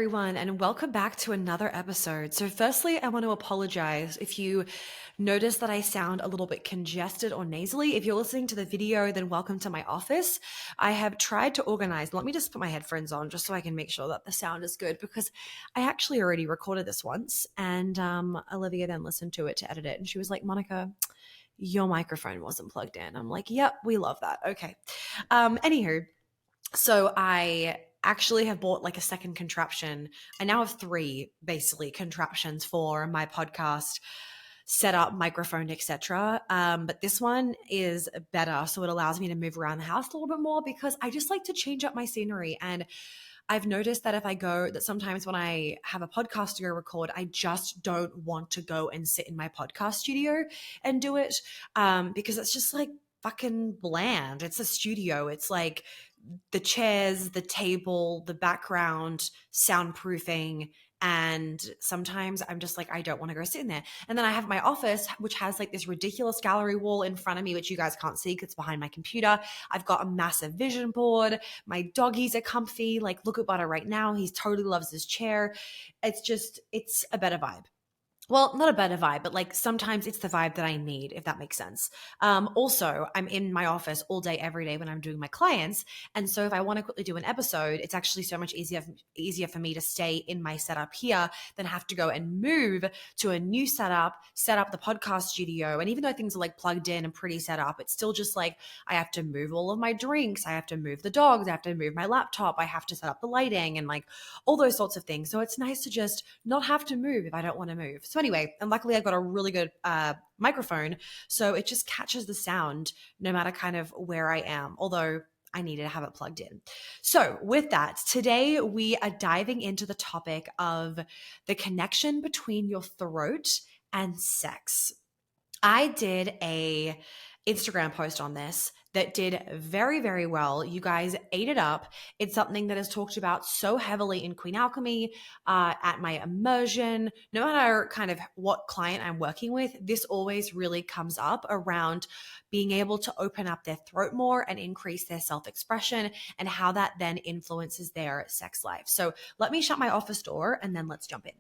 everyone, and welcome back to another episode. So, firstly, I want to apologize if you notice that I sound a little bit congested or nasally. If you're listening to the video, then welcome to my office. I have tried to organize. Let me just put my headphones on just so I can make sure that the sound is good because I actually already recorded this once, and Olivia then listened to it to edit it, and she was like, Monica, your microphone wasn't plugged in. I'm like, yep, we love that. Okay. Anywho, so I actually have bought like a second contraption. I now have three basically contraptions for my podcast setup, microphone, etc. But this one is better, so it allows me to move around the house a little bit more because I just like to change up my scenery. And I've noticed that that sometimes when I have a podcast to go record, I just don't want to go and sit in my podcast studio and do it because it's just like fucking bland. It's a studio. It's like the chairs, the table, the background, soundproofing. And sometimes I'm just like, I don't want to go sit in there. And then I have my office, which has like this ridiculous gallery wall in front of me, which you guys can't see because it's behind my computer. I've got a massive vision board. My doggies are comfy. Like, look at Butter right now. He totally loves his chair. It's a better vibe. Well, not a better vibe, but like sometimes it's the vibe that I need, if that makes sense. Also, I'm in my office all day, every day when I'm doing my clients. And so if I want to quickly do an episode, it's actually so much easier for me to stay in my setup here than have to go and move to a new setup, set up the podcast studio. And even though things are like plugged in and pretty set up, it's still just like I have to move all of my drinks. I have to move the dogs. I have to move my laptop. I have to set up the lighting and like all those sorts of things. So it's nice to just not have to move if I don't want to move. So anyway, and luckily I got a really good microphone, so it just catches the sound no matter kind of where I am, although I needed to have it plugged in. So with that, today we are diving into the topic of the connection between your throat and sex. I did a Instagram post on this that did very, very well. You guys ate it up. It's something that is talked about so heavily in Queen Alchemy, at my immersion. No matter kind of what client I'm working with, this always really comes up around being able to open up their throat more and increase their self-expression and how that then influences their sex life. So let me shut my office door and then let's jump in.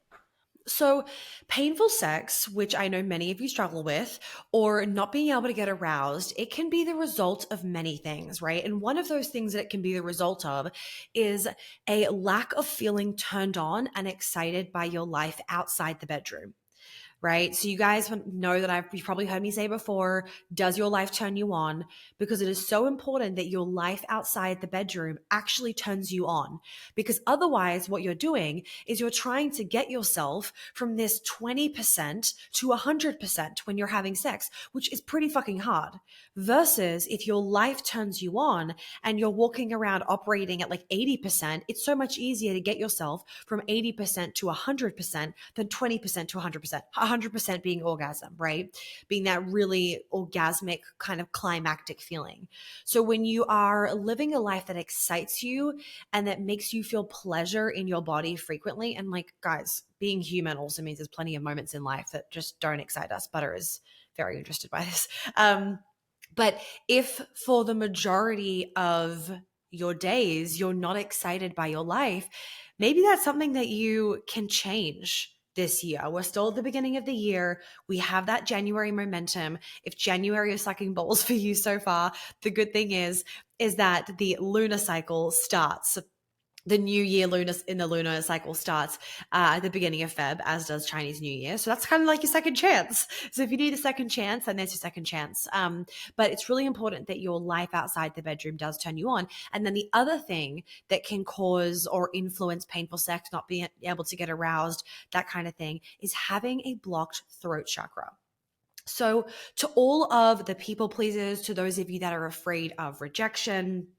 So, painful sex, which I know many of you struggle with, or not being able to get aroused, it can be the result of many things, right? And one of those things that it can be the result of is a lack of feeling turned on and excited by your life outside the bedroom. Right. So you guys know that you've probably heard me say before, does your life turn you on? Because it is so important that your life outside the bedroom actually turns you on. Because otherwise what you're doing is you're trying to get yourself from this 20% to 100% when you're having sex, which is pretty fucking hard. Versus if your life turns you on and you're walking around operating at like 80%, it's so much easier to get yourself from 80% to 100% than 20% to 100%. 100% being orgasm, right? Being that really orgasmic kind of climactic feeling. So when you are living a life that excites you and that makes you feel pleasure in your body frequently, and like, guys, being human also means there's plenty of moments in life that just don't excite us. Butter is very interested by this. But if for the majority of your days, you're not excited by your life, maybe that's something that you can change this year. We're still at the beginning of the year. We have that January momentum. If January is sucking balls for you so far, the good thing is that the lunar cycle starts. The new year lunar cycle starts at the beginning of Feb, as does Chinese New Year. So that's kind of like your second chance. So if you need a second chance, then there's your second chance. But it's really important that your life outside the bedroom does turn you on. And then the other thing that can cause or influence painful sex, not being able to get aroused, that kind of thing, is having a blocked throat chakra. So to all of the people pleasers, to those of you that are afraid of rejection,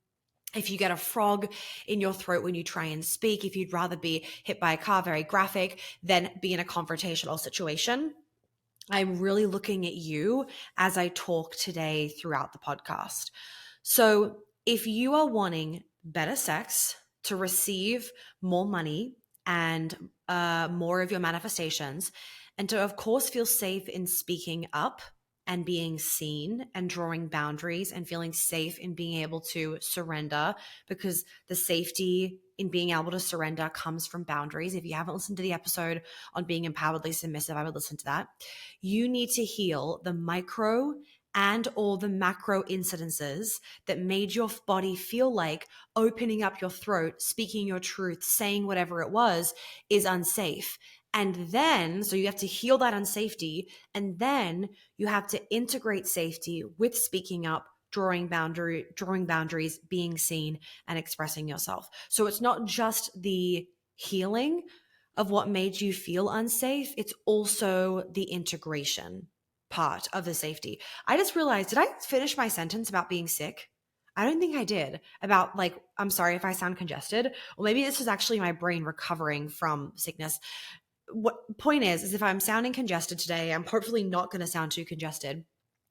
if you get a frog in your throat when you try and speak, if you'd rather be hit by a car, very graphic, than be in a confrontational situation, I'm really looking at you as I talk today throughout the podcast. So if you are wanting better sex to receive more money and more of your manifestations, and to, of course, feel safe in speaking up and being seen and drawing boundaries and feeling safe in being able to surrender, because the safety in being able to surrender comes from boundaries. If you haven't listened to the episode on being empoweredly submissive, I would listen to that. You need to heal the micro and or the macro incidences that made your body feel like opening up your throat, speaking your truth, saying whatever it was is unsafe. And then, so you have to heal that unsafety, and then you have to integrate safety with speaking up, drawing boundaries, being seen, and expressing yourself. So it's not just the healing of what made you feel unsafe, it's also the integration part of the safety. I just realized, did I finish my sentence about being sick? I don't think I did. About like, I'm sorry if I sound congested, or maybe this is actually my brain recovering from sickness. What point is if I'm sounding congested today, I'm hopefully not going to sound too congested.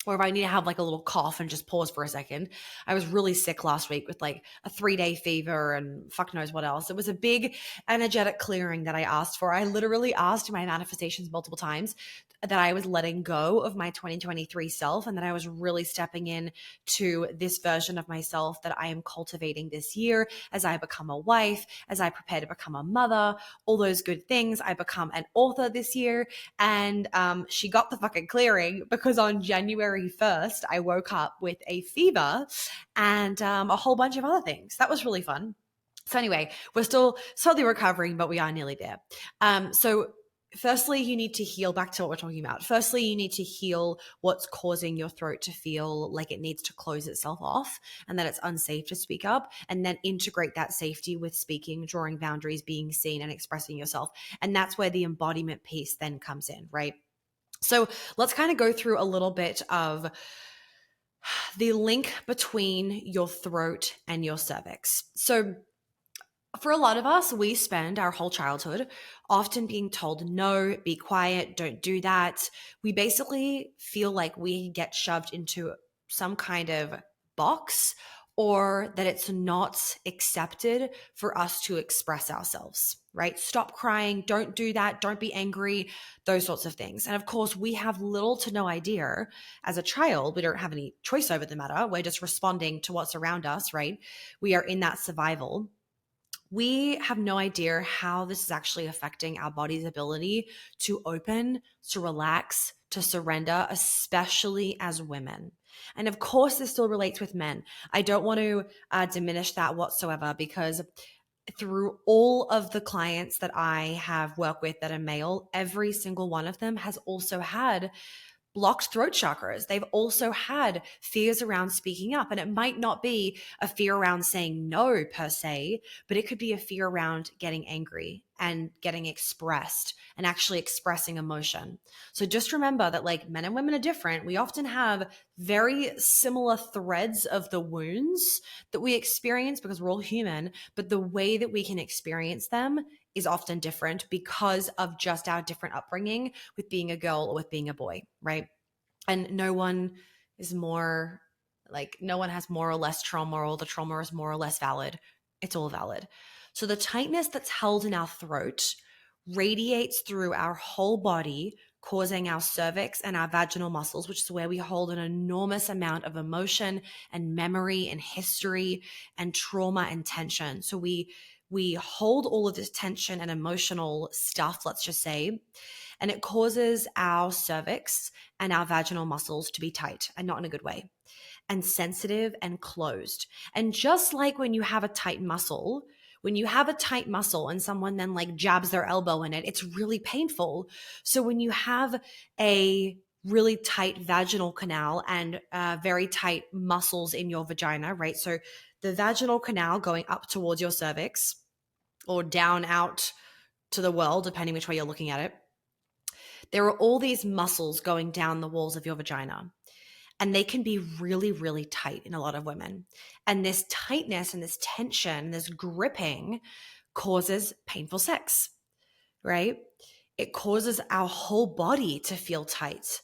Or if I need to have like a little cough and just pause for a second. I was really sick last week with like a 3-day fever and fuck knows what else. It was a big energetic clearing that I asked for. I literally asked my manifestations multiple times that I was letting go of my 2023 self, and that I was really stepping in to this version of myself that I am cultivating this year as I become a wife, as I prepare to become a mother, all those good things. I become an author this year. And she got the fucking clearing because on January 1st, I woke up with a fever and a whole bunch of other things. That was really fun. So anyway, we're still slowly recovering, but we are nearly there. So firstly, you need to heal back to what we're talking about. Firstly, you need to heal what's causing your throat to feel like it needs to close itself off and that it's unsafe to speak up, and then integrate that safety with speaking, drawing boundaries, being seen, and expressing yourself. And that's where the embodiment piece then comes in, right? So let's kind of go through a little bit of the link between your throat and your cervix. So for a lot of us, we spend our whole childhood often being told, no, be quiet, don't do that. We basically feel like we get shoved into some kind of box, or that it's not accepted for us to express ourselves, right? Stop crying, don't do that, don't be angry, those sorts of things. And of course, we have little to no idea as a child. We don't have any choice over the matter. We're just responding to what's around us, right? We are in that survival. We have no idea how this is actually affecting our body's ability to open, to relax, to surrender, especially as women. And of course, this still relates with men. I don't want to diminish that whatsoever, because through all of the clients that I have worked with that are male, every single one of them has also had blocked throat chakras. They've also had fears around speaking up. And it might not be a fear around saying no per se, but it could be a fear around getting angry and getting expressed and actually expressing emotion. So just remember that like men and women are different. We often have very similar threads of the wounds that we experience because we're all human, but the way that we can experience them is often different because of just our different upbringing with being a girl or with being a boy, right? And no one is more like, no one has more or less trauma, or the trauma is more or less valid. It's all valid. So the tightness that's held in our throat radiates through our whole body, causing our cervix and our vaginal muscles, which is where we hold an enormous amount of emotion and memory and history and trauma and tension. So we hold all of this tension and emotional stuff, let's just say, and it causes our cervix and our vaginal muscles to be tight, and not in a good way, and sensitive and closed. And just like when you have a tight muscle, and someone then like jabs their elbow in it, it's really painful. So when you have a really tight vaginal canal and very tight muscles in your vagina, right? So the vaginal canal going up towards your cervix or down out to the world, depending which way you're looking at it, there are all these muscles going down the walls of your vagina. And they can be really, really tight in a lot of women. And this tightness and this tension, this gripping causes painful sex, right? It causes our whole body to feel tight.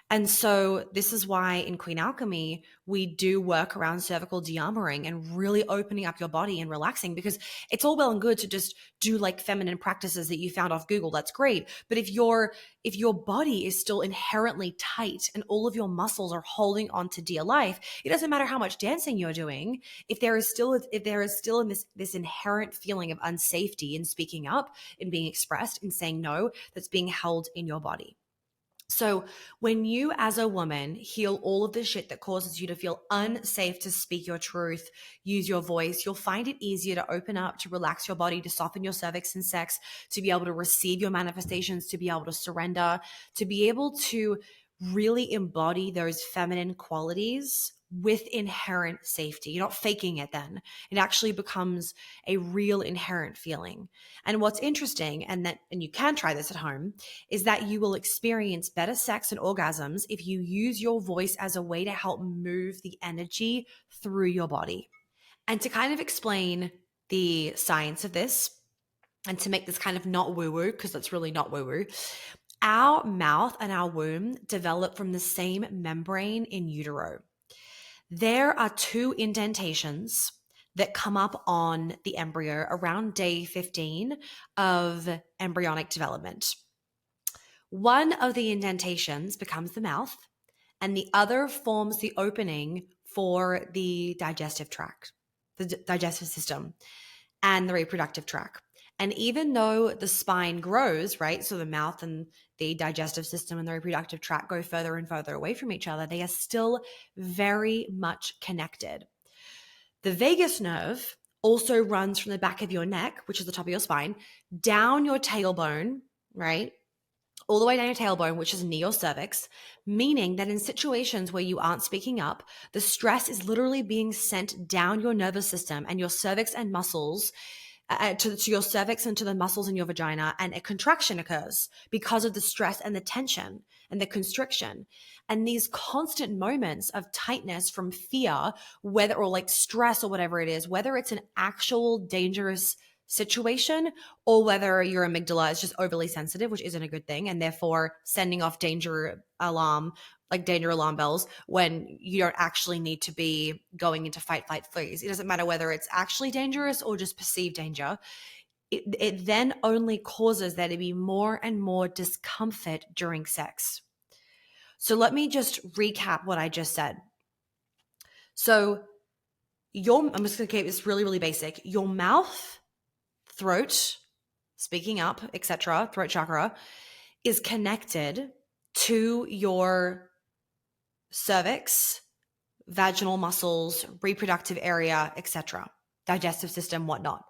And so this is why in Queen Alchemy, we do work around cervical de-armoring and really opening up your body and relaxing, because it's all well and good to just do like feminine practices that you found off Google. That's great. But if your body is still inherently tight and all of your muscles are holding on to dear life, it doesn't matter how much dancing you're doing. If there is still in this inherent feeling of unsafety in speaking up, in being expressed, in saying no, that's being held in your body. So when you as a woman heal all of the shit that causes you to feel unsafe to speak your truth, use your voice, you'll find it easier to open up, to relax your body, to soften your cervix in sex, to be able to receive your manifestations, to be able to surrender, to be able to really embody those feminine qualities with inherent safety. You're not faking it then. It actually becomes a real inherent feeling. And what's interesting, and you can try this at home, is that you will experience better sex and orgasms if you use your voice as a way to help move the energy through your body. And to kind of explain the science of this, and to make this kind of not woo-woo, because that's really not woo-woo, our mouth and our womb develop from the same membrane in utero. There are two indentations that come up on the embryo around day 15 of embryonic development. One of the indentations becomes the mouth, and the other forms the opening for the digestive tract, the digestive system, and the reproductive tract. And even though the spine grows, right, so the mouth and the digestive system and the reproductive tract go further and further away from each other, they are still very much connected. The vagus nerve also runs from the back of your neck, which is the top of your spine, down your tailbone, right, all the way down your tailbone, which is near your cervix, meaning that in situations where you aren't speaking up, the stress is literally being sent down your nervous system and your cervix and muscles, to your cervix and to the muscles in your vagina, and a contraction occurs because of the stress and the tension and the constriction. And these constant moments of tightness from fear, whether, or like stress or whatever it is, whether it's an actual dangerous situation or whether your amygdala is just overly sensitive, which isn't a good thing, and therefore sending off danger alarm bells when you don't actually need to be going into fight, flight, freeze. It doesn't matter whether it's actually dangerous or just perceived danger. It then only causes there to be more and more discomfort during sex. So let me just recap what I just said. So I'm just going to keep this really, really basic. Your mouth, throat, speaking up, etc., throat chakra, is connected to your cervix, vaginal muscles, reproductive area, etc., digestive system, whatnot.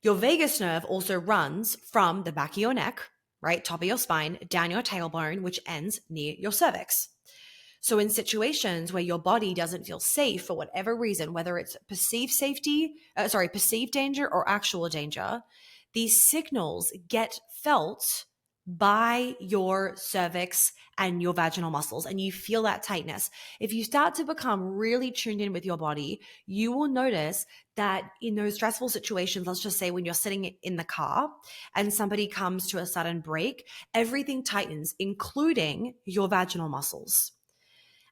Your vagus nerve also runs from the back of your neck, right, top of your spine, down your tailbone, which ends near your cervix. So in situations where your body doesn't feel safe for whatever reason, whether it's perceived danger or actual danger, these signals get felt by your cervix and your vaginal muscles, and you feel that tightness. If you start to become really tuned in with your body, you will notice that in those stressful situations, let's just say when you're sitting in the car and somebody comes to a sudden brake, everything tightens, including your vaginal muscles.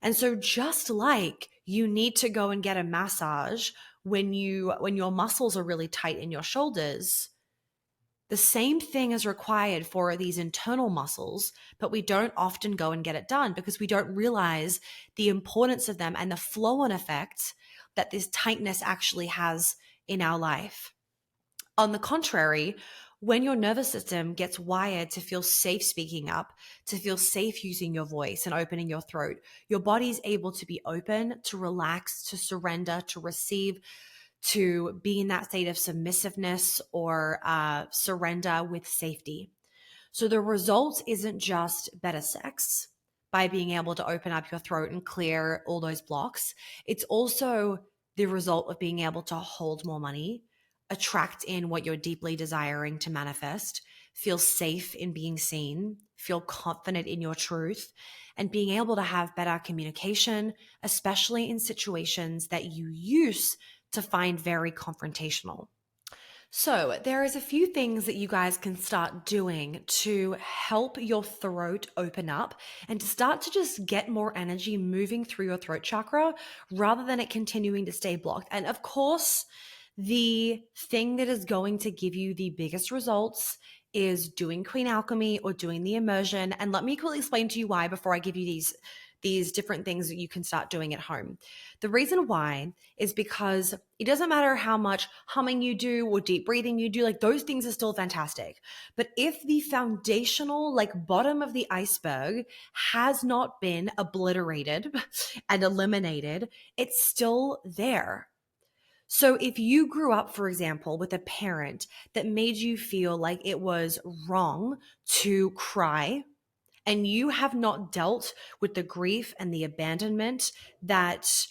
And so just like you need to go and get a massage when your muscles are really tight in your shoulders, the same thing is required for these internal muscles, but we don't often go and get it done because we don't realize the importance of them and the flow-on effect that this tightness actually has in our life. On the contrary, when your nervous system gets wired to feel safe speaking up, to feel safe using your voice and opening your throat, your body's able to be open, to relax, to surrender, to receive, to be in that state of submissiveness or surrender with safety. So the result isn't just better sex by being able to open up your throat and clear all those blocks. It's also the result of being able to hold more money, attract in what you're deeply desiring to manifest, feel safe in being seen, feel confident in your truth, and being able to have better communication, especially in situations that you use to find very confrontational. So, there is a few things that you guys can start doing to help your throat open up and to start to just get more energy moving through your throat chakra rather than it continuing to stay blocked. And of course, the thing that is going to give you the biggest results is doing Queen Alchemy or doing the immersion. And let me quickly explain to you why before I give you these different things that you can start doing at home. The reason why is because it doesn't matter how much humming you do or deep breathing you do, like those things are still fantastic. But if the foundational, like bottom of the iceberg has not been obliterated and eliminated, it's still there. So if you grew up, for example, with a parent that made you feel like it was wrong to cry, and you have not dealt with the grief and the abandonment that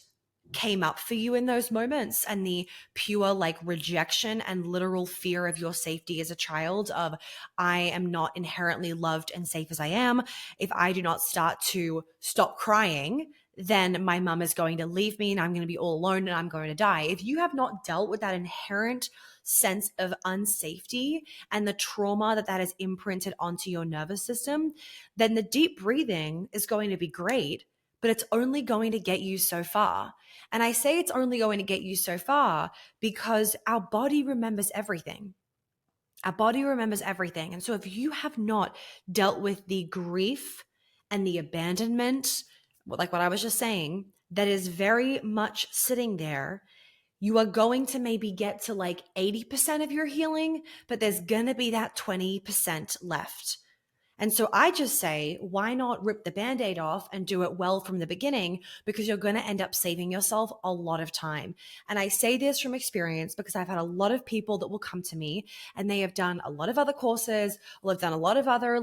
came up for you in those moments and the pure like rejection and literal fear of your safety as a child of I am not inherently loved and safe as I am. If I do not start to stop crying, then my mom is going to leave me and I'm going to be all alone and I'm going to die. If you have not dealt with that inherent sense of unsafety and the trauma that has imprinted onto your nervous system, then the deep breathing is going to be great, but it's only going to get you so far. And I say it's only going to get you so far because our body remembers everything. Our body remembers everything. And so if you have not dealt with the grief and the abandonment, like what I was just saying, that is very much sitting there, you are going to maybe get to like 80% of your healing, but there's going to be that 20% left. And so I just say, why not rip the Band-Aid off and do it well from the beginning? Because you're going to end up saving yourself a lot of time. And I say this from experience because I've had a lot of people that will come to me and they have done a lot of other courses, or they've done a lot of other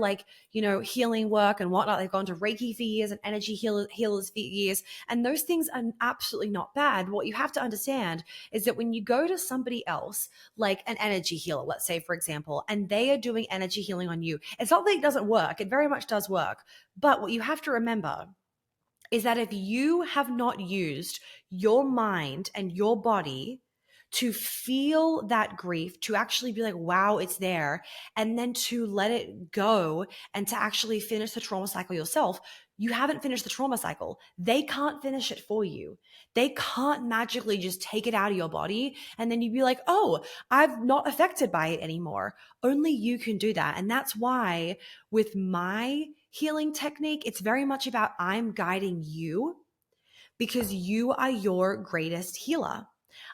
healing work and whatnot. They've gone to Reiki for years and energy healers for years. And those things are absolutely not bad. What you have to understand is that when you go to somebody else, like an energy healer, let's say, for example, and they are doing energy healing on you, it's not that it doesn't work. It very much does work. But what you have to remember is that if you have not used your mind and your body to feel that grief, to actually be like, wow, it's there, and then to let it go and to actually finish the trauma cycle yourself, you haven't finished the trauma cycle. They can't finish it for you. They can't magically just take it out of your body and then you'd be like, oh, I'm not affected by it anymore. Only you can do that. And that's why with my healing technique, it's very much about I'm guiding you because you are your greatest healer.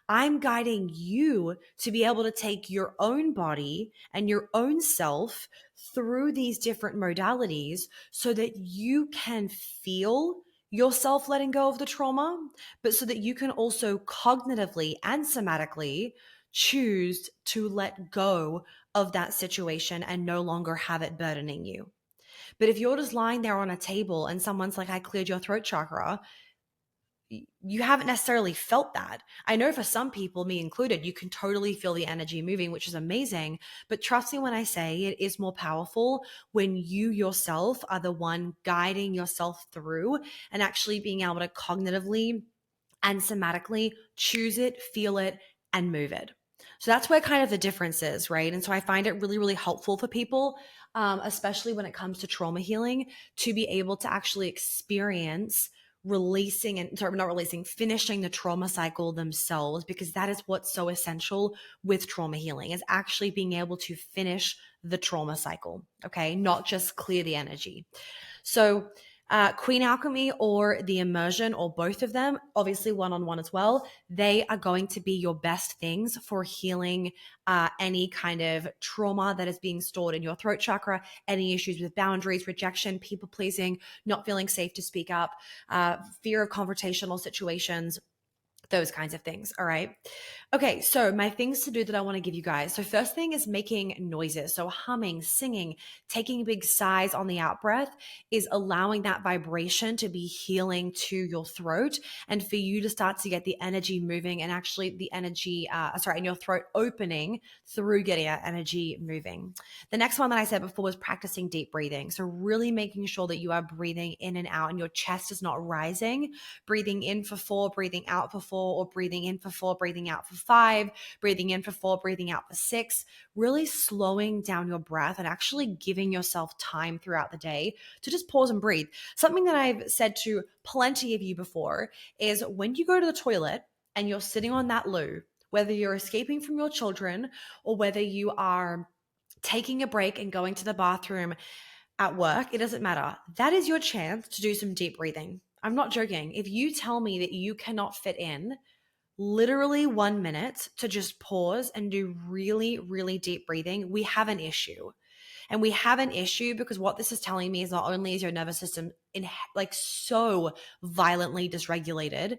I'm guiding you to be able to take your own body and your own self through these different modalities so that you can feel yourself letting go of the trauma, but so that you can also cognitively and somatically choose to let go of that situation and no longer have it burdening you. But if you're just lying there on a table and someone's like, I cleared your throat chakra, you haven't necessarily felt that. I know for some people, me included, you can totally feel the energy moving, which is amazing. But trust me when I say it is more powerful when you yourself are the one guiding yourself through and actually being able to cognitively and somatically choose it, feel it, and move it. So that's where kind of the difference is, right? And so I find it really, really helpful for people, especially when it comes to trauma healing, to be able to actually experience finishing the trauma cycle themselves, because that is what's so essential with trauma healing, is actually being able to finish the trauma cycle, okay? Not just clear the energy. So Queen Alchemy or the immersion, or both of them, obviously one-on-one as well, they are going to be your best things for healing any kind of trauma that is being stored in your throat chakra, any issues with boundaries, rejection, people pleasing, not feeling safe to speak up, fear of confrontational situations, those kinds of things. All right. Okay. So my things to do that I want to give you guys. So first thing is making noises. So humming, singing, taking big sighs on the out breath is allowing that vibration to be healing to your throat and for you to start to get the energy moving and actually the energy, in your throat opening through getting that energy moving. The next one that I said before was practicing deep breathing. So really making sure that you are breathing in and out and your chest is not rising, breathing in for 4, breathing out for 4, 4, or breathing in for 4, breathing out for 5, breathing in for 4, breathing out for 6, really slowing down your breath and actually giving yourself time throughout the day to just pause and breathe. Something that I've said to plenty of you before is when you go to the toilet and you're sitting on that loo, whether you're escaping from your children or whether you are taking a break and going to the bathroom at work, it doesn't matter. That is your chance to do some deep breathing. I'm not joking. If you tell me that you cannot fit in literally 1 minute to just pause and do really, really deep breathing, we have an issue. And we have an issue because what this is telling me is not only is your nervous system so violently dysregulated,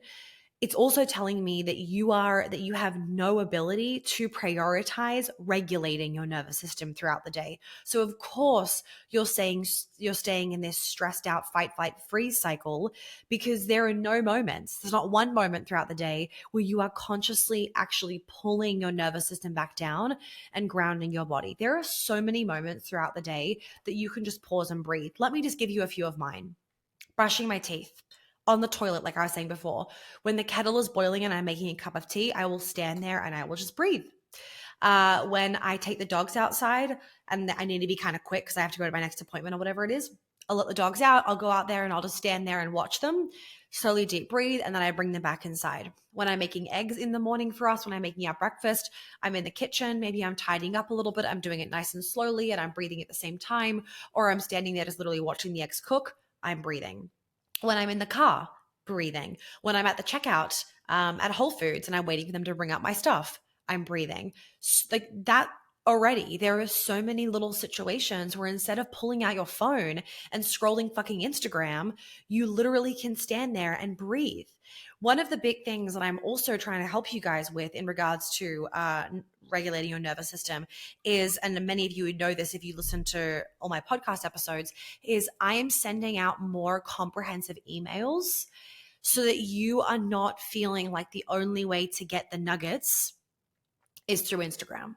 it's also telling me that you have no ability to prioritize regulating your nervous system throughout the day. So of course you're staying in this stressed out fight, flight, freeze cycle because there's not one moment throughout the day where you are consciously actually pulling your nervous system back down and grounding your body. There are so many moments throughout the day that you can just pause and breathe. Let me just give you a few of mine. Brushing my teeth, on the toilet, like I was saying before. When the kettle is boiling and I'm making a cup of tea, I will stand there and I will just breathe. When I take the dogs outside and I need to be kind of quick because I have to go to my next appointment or whatever it is, I'll let the dogs out. I'll go out there and I'll just stand there and watch them, slowly deep breathe, and then I bring them back inside. When I'm making eggs in the morning for us, when I'm making our breakfast, I'm in the kitchen. Maybe I'm tidying up a little bit. I'm doing it nice and slowly and I'm breathing at the same time, or I'm standing there just literally watching the eggs cook. I'm breathing. When I'm in the car, breathing. When I'm at the checkout at Whole Foods and I'm waiting for them to bring up my stuff, I'm breathing. Like that already, there are so many little situations where instead of pulling out your phone and scrolling fucking Instagram, you literally can stand there and breathe. One of the big things that I'm also trying to help you guys with in regards to regulating your nervous system is, and many of you would know this if you listen to all my podcast episodes, is I am sending out more comprehensive emails so that you are not feeling like the only way to get the nuggets is through Instagram.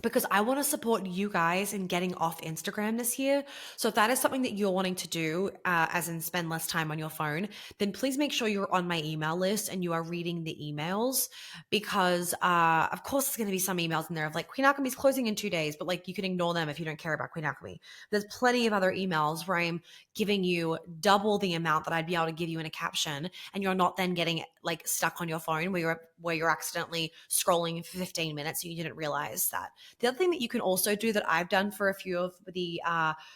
Because I want to support you guys in getting off Instagram this year. So if that is something that you're wanting to do, as in spend less time on your phone, then please make sure you're on my email list and you are reading the emails because, of course, there's going to be some emails in there of like, Queen Alchemy's closing in 2 days, but like you can ignore them if you don't care about Queen Alchemy. There's plenty of other emails where I'm giving you double the amount that I'd be able to give you in a caption, and you're not then getting like stuck on your phone where you're accidentally scrolling for 15 minutes and you didn't realize that. The other thing that you can also do that I've done for a few of the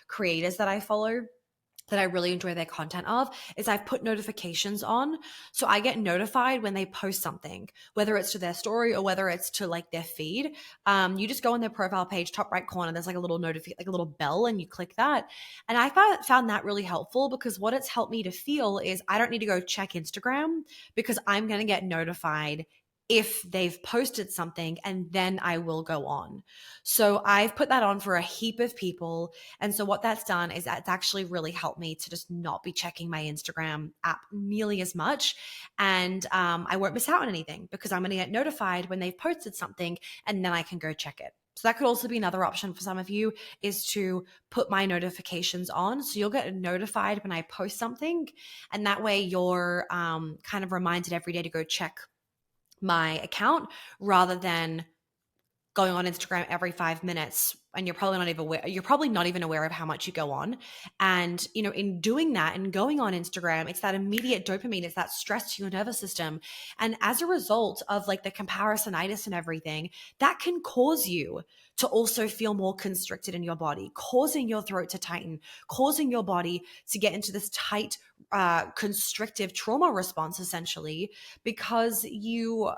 creators that I follow that I really enjoy their content of is I've put notifications on. So I get notified when they post something, whether it's to their story or whether it's to like their feed. You just go on their profile page, top right corner, there's like a little like a little bell, and you click that. And I found that really helpful because what it's helped me to feel is I don't need to go check Instagram because I'm going to get notified if they've posted something, and then I will go on. So I've put that on for a heap of people. And so what that's done is that's actually really helped me to just not be checking my Instagram app nearly as much. And I won't miss out on anything because I'm going to get notified when they've posted something, and then I can go check it. So that could also be another option for some of you, is to put my notifications on. So you'll get notified when I post something. And that way you're kind of reminded every day to go check my account rather than going on Instagram every 5 minutes, and you're probably not even aware of how much you go on. And in doing that and going on Instagram, it's that immediate dopamine, it's that stress to your nervous system, and as a result of like the comparisonitis and everything, that can cause you to also feel more constricted in your body, causing your throat to tighten, causing your body to get into this tight constrictive trauma response, essentially, because you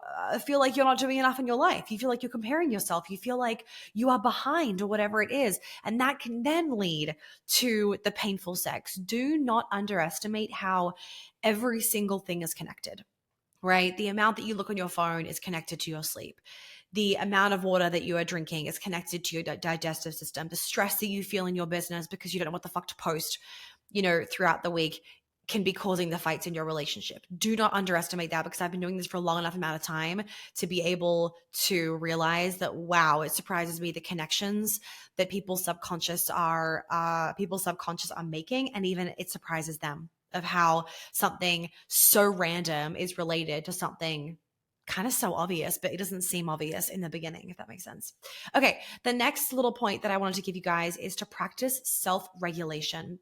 feel like you're not doing enough in your life. You feel like you're comparing yourself. You feel like you are behind or whatever it is. And that can then lead to the painful sex. Do not underestimate how every single thing is connected, right? The amount that you look on your phone is connected to your sleep. The amount of water that you are drinking is connected to your digestive system. The stress that you feel in your business because you don't know what the fuck to post, throughout the week, can be causing the fights in your relationship. Do not underestimate that, because I've been doing this for a long enough amount of time to be able to realize that, wow, it surprises me the connections that people's subconscious are making. And even it surprises them of how something so random is related to something kind of so obvious, but it doesn't seem obvious in the beginning, if that makes sense. Okay, the next little point that I wanted to give you guys is to practice self-regulation.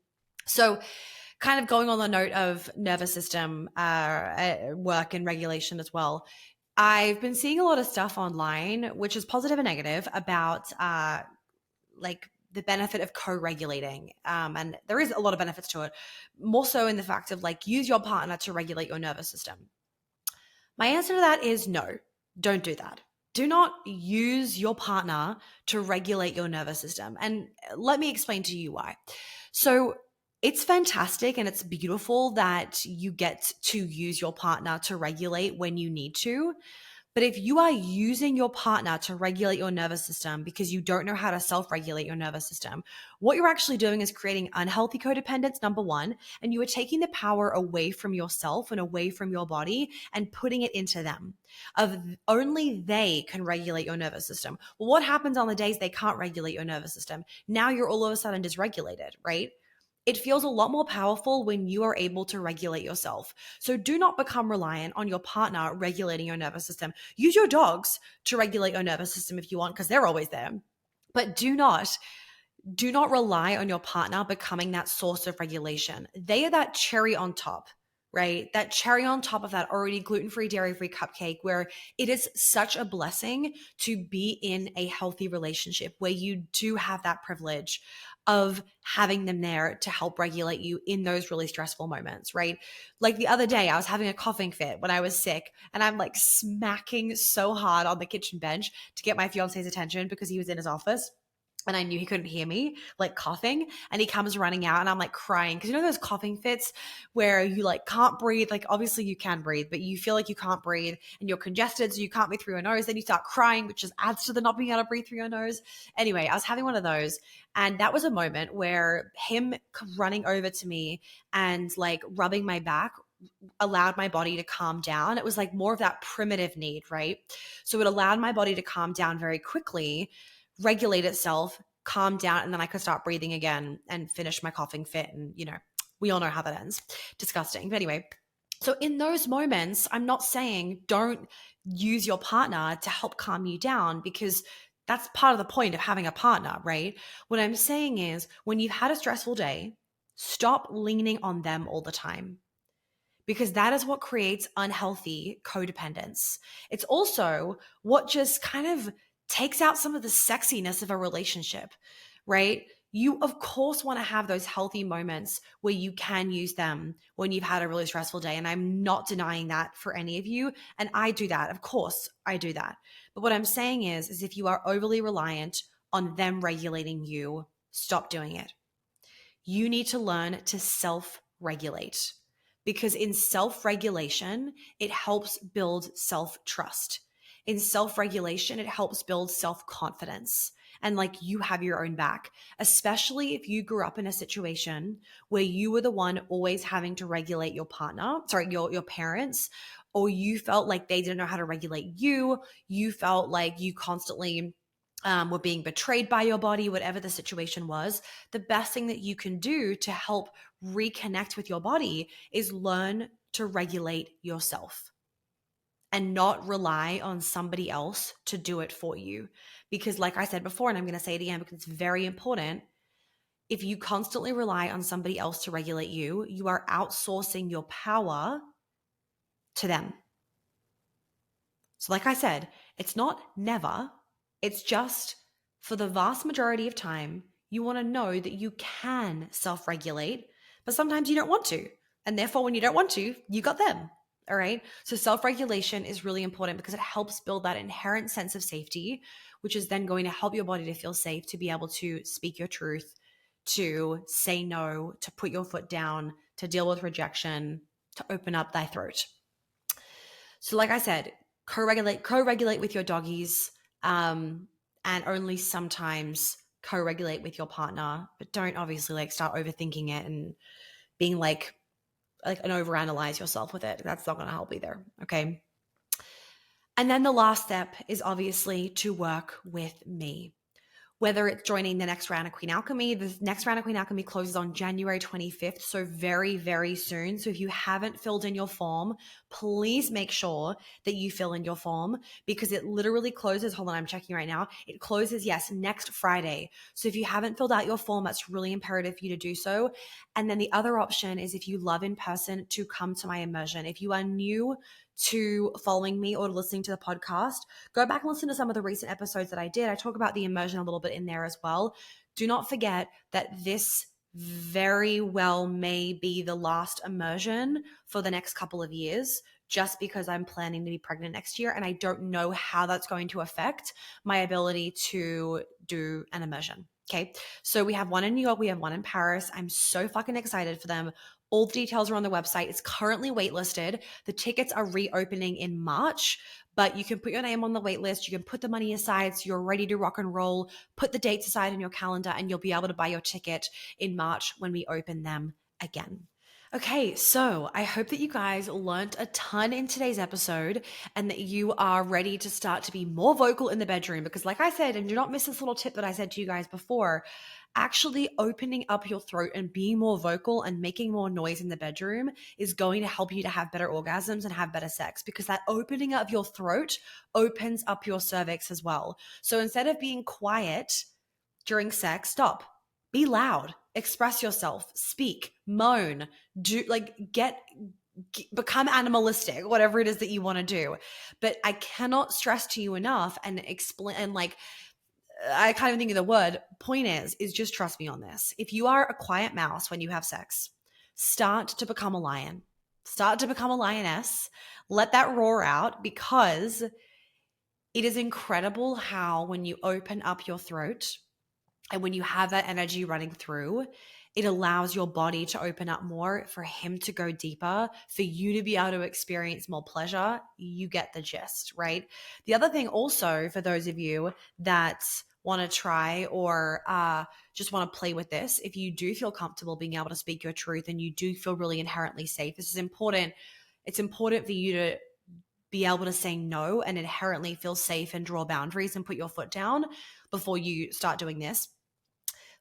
So kind of going on the note of nervous system work and regulation as well, I've been seeing a lot of stuff online, which is positive and negative, about like the benefit of co-regulating. And there is a lot of benefits to it, more so in the fact of like use your partner to regulate your nervous system. My answer to that is no, don't do that. Do not use your partner to regulate your nervous system. And let me explain to you why. So it's fantastic and it's beautiful that you get to use your partner to regulate when you need to. But if you are using your partner to regulate your nervous system because you don't know how to self-regulate your nervous system, what you're actually doing is creating unhealthy codependence, number one, and you are taking the power away from yourself and away from your body and putting it into them. Of only they can regulate your nervous system. Well, what happens on the days they can't regulate your nervous system? Now you're all of a sudden dysregulated, right? It feels a lot more powerful when you are able to regulate yourself. So do not become reliant on your partner regulating your nervous system. Use your dogs to regulate your nervous system if you want, because they're always there. But do not rely on your partner becoming that source of regulation. They are that cherry on top, right? That cherry on top of that already gluten-free, dairy-free cupcake, where it is such a blessing to be in a healthy relationship where you do have that privilege of having them there to help regulate you in those really stressful moments, right? Like the other day, I was having a coughing fit when I was sick, and I'm like smacking so hard on the kitchen bench to get my fiance's attention because he was in his office. And I knew he couldn't hear me, like coughing, and he comes running out and I'm like crying. Cause you know those coughing fits where you like can't breathe, like obviously you can breathe, but you feel like you can't breathe and you're congested, so you can't breathe through your nose. Then you start crying, which just adds to the not being able to breathe through your nose. Anyway, I was having one of those, and that was a moment where him running over to me and like rubbing my back allowed my body to calm down. It was like more of that primitive need, right? So it allowed my body to calm down very quickly, regulate itself, calm down, and then I could start breathing again and finish my coughing fit. And, you know, we all know how that ends. Disgusting. But anyway, so in those moments, I'm not saying don't use your partner to help calm you down, because that's part of the point of having a partner, right? What I'm saying is when you've had a stressful day, stop leaning on them all the time, because that is what creates unhealthy codependence. It's also what just kind of takes out some of the sexiness of a relationship, right? You, of course, want to have those healthy moments where you can use them when you've had a really stressful day. And I'm not denying that for any of you. And I do that. Of course, I do that. But what I'm saying is if you are overly reliant on them regulating you, stop doing it. You need to learn to self-regulate, because in self-regulation, it helps build self-trust. In self-regulation, it helps build self-confidence. And like you have your own back, especially if you grew up in a situation where you were the one always having to regulate your partner, your parents, or you felt like they didn't know how to regulate you. You felt like you constantly were being betrayed by your body, whatever the situation was. The best thing that you can do to help reconnect with your body is learn to regulate yourself and not rely on somebody else to do it for you. Because like I said before, and I'm going to say it again because it's very important, if you constantly rely on somebody else to regulate you, you are outsourcing your power to them. So like I said, it's not never, it's just for the vast majority of time, you want to know that you can self-regulate, but sometimes you don't want to. And therefore, when you don't want to, you got them. All right. So self-regulation is really important because it helps build that inherent sense of safety, which is then going to help your body to feel safe, to be able to speak your truth, to say no, to put your foot down, to deal with rejection, to open up thy throat. So like I said, co-regulate with your doggies, and only sometimes co-regulate with your partner, but don't obviously like start overthinking it and being like and overanalyze yourself with it. That's not going to help either. Okay. And then the last step is obviously to work with me. whether it's joining the next round of Queen Alchemy. The next round of Queen Alchemy closes on January 25th, so very, very soon. So if you haven't filled in your form, please make sure that you fill in your form, because it literally closes. Hold on, I'm checking right now. It closes, yes, next Friday. So if you haven't filled out your form, that's really imperative for you to do so. And then the other option is, if you love in person, to come to my immersion. If you are new to following me or listening to the podcast, go back and listen to some of the recent episodes that I did. I talk about the immersion a little bit in there as well. Do not forget that this very well may be the last immersion for the next couple of years, just because I'm planning to be pregnant next year, and I don't know how that's going to affect my ability to do an immersion. Okay. So we have one in New York, we have one in Paris. I'm so fucking excited for them. All the details are on the website. It's currently waitlisted. The tickets are reopening in March, but you can put your name on the wait list. You can put the money aside so you're ready to rock and roll. Put the dates aside in your calendar, and you'll be able to buy your ticket in March when we open them again. Okay, so I hope that you guys learned a ton in today's episode, and that you are ready to start to be more vocal in the bedroom, because like I said, and do not miss this little tip that I said to you guys before, actually opening up your throat and being more vocal and making more noise in the bedroom is going to help you to have better orgasms and have better sex, because that opening up your throat opens up your cervix as well. So instead of being quiet during sex, stop. Be loud, express yourself, speak, moan, become animalistic, whatever it is that you want to do. But I cannot stress to you enough and explain, and I can't even think of the word. Point is just trust me on this. If you are a quiet mouse when you have sex, start to become a lion. Start to become a lioness. Let that roar out, because it is incredible how when you open up your throat, and when you have that energy running through, it allows your body to open up more, for him to go deeper, for you to be able to experience more pleasure. You get the gist, right? The other thing also, for those of you that want to try or just want to play with this, if you do feel comfortable being able to speak your truth and you do feel really inherently safe, this is important. It's important for you to be able to say no and inherently feel safe and draw boundaries and put your foot down before you start doing this.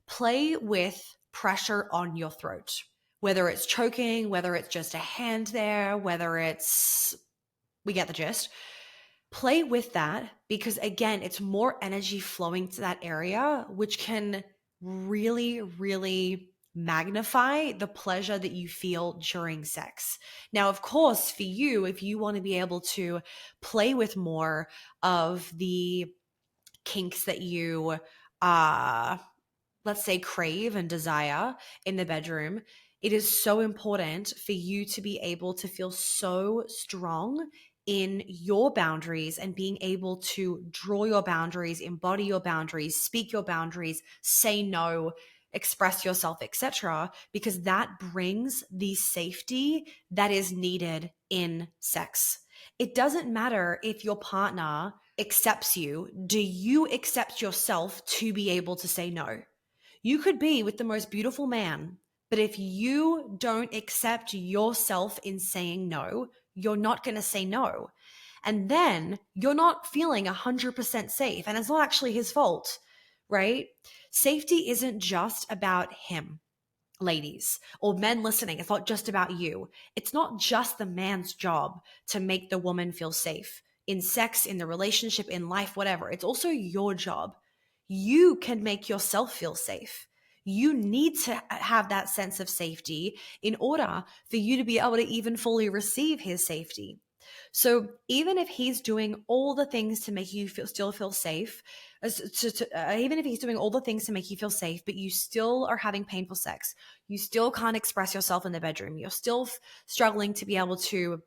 Play with pressure on your throat, whether it's choking, whether it's just a hand there, whether it's, we get the gist. Play with that, because again, it's more energy flowing to that area, which can really, really magnify the pleasure that you feel during sex. Now, of course, for you, if you want to be able to play with more of the kinks that you let's say crave and desire in the bedroom, it is so important for you to be able to feel so strong in your boundaries and being able to draw your boundaries, embody your boundaries, speak your boundaries, say no, express yourself, etc., because that brings the safety that is needed in sex. It doesn't matter if your partner accepts you. Do you accept yourself to be able to say no? You could be with the most beautiful man, but if you don't accept yourself in saying no, you're not going to say no. And then you're not feeling 100% safe. And it's not actually his fault, right? Safety isn't just about him, ladies, or men listening. It's not just about you. It's not just the man's job to make the woman feel safe in sex, in the relationship, in life, whatever. It's also your job. You can make yourself feel safe. You need to have that sense of safety in order for you to be able to even fully receive his safety. So even if he's doing all the things to make you still feel safe, even if he's doing all the things to make you feel safe, but you still are having painful sex, you still can't express yourself in the bedroom, you're still struggling to be able to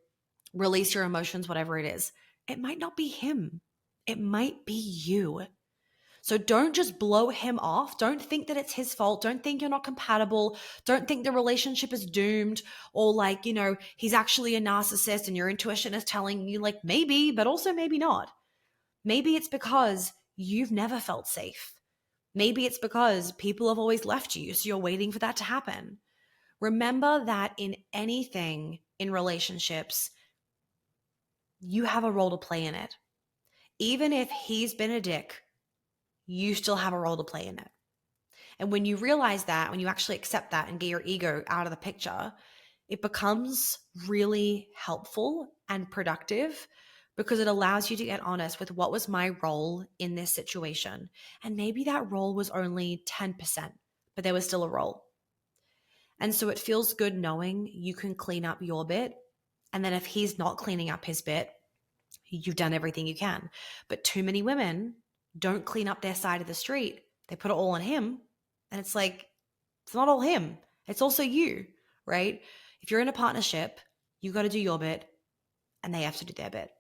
release your emotions, whatever it is, it might not be him. It might be you. So don't just blow him off. Don't think that it's his fault. Don't think you're not compatible. Don't think the relationship is doomed, or he's actually a narcissist and your intuition is telling you maybe, but also maybe not. Maybe it's because you've never felt safe. Maybe it's because people have always left you, so you're waiting for that to happen. Remember that in anything in relationships, you have a role to play in it. Even if he's been a dick, you still have a role to play in it. And when you realize that, when you actually accept that and get your ego out of the picture, it becomes really helpful and productive because it allows you to get honest with what was my role in this situation. And maybe that role was only 10%, but there was still a role. And so it feels good knowing you can clean up your bit. And then if he's not cleaning up his bit, you've done everything you can. But too many women don't clean up their side of the street. They put it all on him. And it's like, it's not all him. It's also you, right? If you're in a partnership, you got to do your bit and they have to do their bit.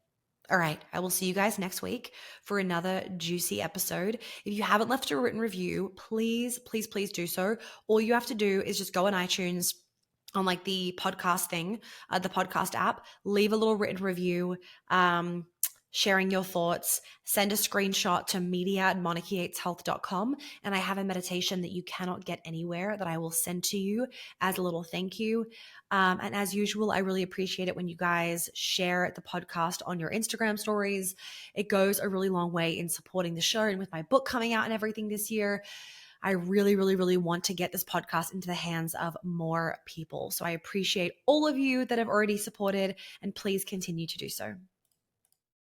All right, I will see you guys next week for another juicy episode. If you haven't left a written review, please, please, please do so. All you have to do is just go on iTunes on like the podcast thing, the podcast app, leave a little written review, sharing your thoughts, send a screenshot to media@monarchyateshealth.com. And I have a meditation that you cannot get anywhere that I will send to you as a little thank you. And as usual, I really appreciate it when you guys share the podcast on your Instagram stories. It goes a really long way in supporting the show, and with my book coming out and everything this year, I really, really, really want to get this podcast into the hands of more people. So I appreciate all of you that have already supported, and please continue to do so.